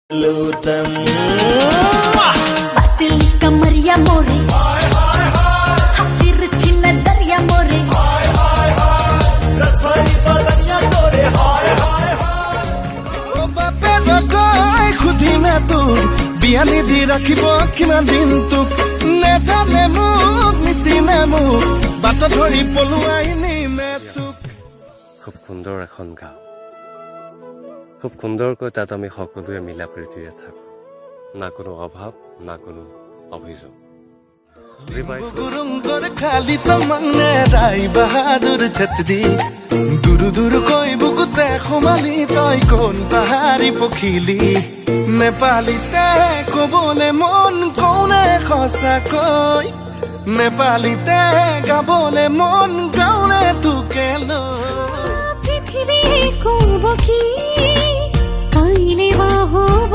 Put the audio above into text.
लूटन बातिल कमरिया मोरे हातिर छिन नजरिया मोरे रसभरी बदनिया तोरे हाय हाय ओ बापे नकय खुदी ना তোর বিয়া নিদি রাখিব কিমান দিন তোক নেজানে মোক নিচিনে মোক বাট ধৰি পলুৱাই নিমে তোক খুব সুন্দৰ এখন গাঁও খুব সুন্দৰকৈ তাত আমি সকলোৱে মিলা প্ৰীতিৰে থাকোঁ না কোনো অভাৱ না কোনো অভিযোগ গুৰুং তোৰ খালি তমনে ৰাই বাহাদুৰ ছত্ৰী দূৰ দূৰ কৈ বুকুতে সোমালি তই কোন পাহাৰী পখিলি নেপালীতে ক'বলে মন কোনে সঁচাকৈ নেপালীতে গাবলে মন গাওলে তোকে লৈ পৃথিৱী কব কি কাইলে বা হ'ব